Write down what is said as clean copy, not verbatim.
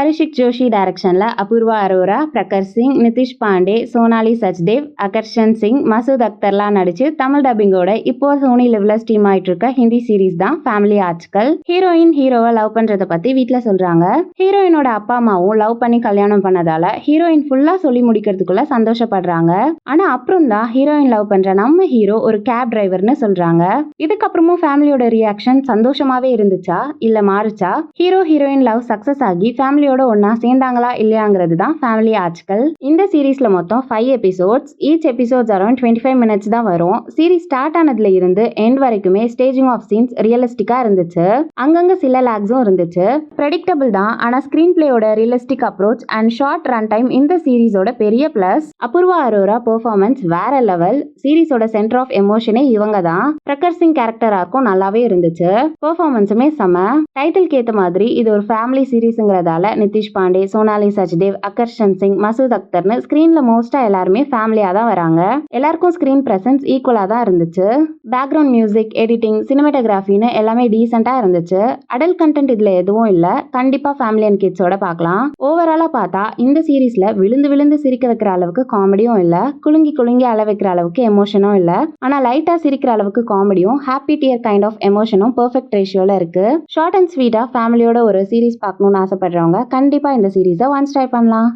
பரிஷிக் ஜோஷி டைரக்ஷன்ல அபூர்வா அரோரா, பிரகர் சிங், நிதிஷ் பாண்டே, சோனாலி சச்தேவ், அகர்ஷன் சிங், மசூத் அக்தர்லாம் நடிச்சு தமிழ் டப்பிங்கோட இப்போ சோனி லெவ்ல ஸ்ட்ரீம் ஆயிட்டு இருக்க ஹிந்தி சீரிஸ் தான் ஃபேமிலி ஆர்ட்கள். ஹீரோயின் ஹீரோவை லவ் பண்றத பத்தி வீட்ல சொல்றாங்க. ஹீரோயினோட அப்பா அம்மாவும் லவ் பண்ணி கல்யாணம் பண்ணதால ஹீரோயின் ஃபுல்லா சொல்லி முடிக்கிறதுக்குள்ள சந்தோஷப்படுறாங்க. ஆனா அப்புறம் தான் ஹீரோயின் லவ் பண்ற நம்ம ஹீரோ ஒரு கேப் டிரைவர்னு சொல்றாங்க. இதுக்கப்புறமும் ஃபேமிலியோட ரியாக்ஷன் சந்தோஷமாவே இருந்துச்சா இல்ல மாறுச்சா? ஹீரோ ஹீரோயின் லவ் சக்சஸ் ஆகி ஃபேமிலியோட ஒன்னா சேர்ந்தாங்களா இல்லையாங்கிறது தான் ஃபேமிலி ஆர்ட்கள். இந்த சீரீஸ்ல மொத்தம் 5 episodes. Each episodes around 25 minutes தான் வரும். சீரீஸ் ஸ்டார்ட் ஆனதுல இருந்து எண்ட் வரைக்குமே ஸ்டேஜிங் ஆஃப் சீன்ஸ் ரியலிஸ்டிக்கா இருந்துச்சு. அங்கங்க சில லாக்ஸும் இருந்துச்சு. ப்ரெடிக்டபிள் தான், ஆனா ஸ்கிரீன் பிளேயோட realistic approach and short run time இந்த சீரீஸோட பெரிய பிளஸ். அபூர்வா அரோரா பெர்ஃபார்மன்ஸ் வேற லெவல். சீரீஸோட சென்டர் ஆஃப் எமோஷனே இவங்க தான். பிரகர் சிங் கேரக்டர் ஆர்க்கும் நல்லாவே இருந்துச்சு. பெர்ஃபார்மன்ஸுமே செம. டைட்டிலுக்கு ஏத்த மாதிரி இது ஒரு ஃபேமிலி சீரீஸ்ங்கிறதால நிதிஷ் பாண்டே, சோனாலி சச்தேவ், அகர்ஷன் சிங், மசூத் அக்தர்னு ஸ்கிரீன்ல மோஸ்டா எல்லாருமே ஃபேமிலியா தான் வராங்க. எல்லாருக்கும் ஸ்கிரீன் பிரசன்ஸ் ஈக்குவலா தான் இருந்துச்சு. பேக்ரவுண்ட் மியூசிக், எடிட்டிங், சினிமாட்டோகிராஃபின்னு எல்லாமே டீசெண்டா இருந்துச்சு. அடல்ட் கண்டென்ட் இதுல எதுவும் இல்ல. கண்டிப்பா ஃபேமிலி அண்ட் கிட்ஸோட பார்க்கலாம். ஓவராலா பார்த்தா இந்த சீரீஸ்ல விழுந்து விழுந்து சிரிக்க வைக்கிற அளவுக்கு காமெடியும் இல்ல, குலுங்கி குலுங்கி அள வைக்கிற அளவுக்கு எமோஷனும் இல்ல. ஆனா லைட்டா சிரிக்கிற அளவுக்கு காமெடியும், ஹாப்பி டியர் கைண்ட் ஆஃப் எமோஷனும் பெர்ஃபெக்ட் ரேஷியோல இருக்கு. ஷார்ட் அண்ட் ஸ்வீட்டா ஃபேமிலியோட ஒரு சீரீஸ் பார்க்கணும்னு ஆசைப்படுறவங்க கண்டிப்பா இந்த சீரீஸை ஒன்ஸ் ட்ரை பண்ணலாம்.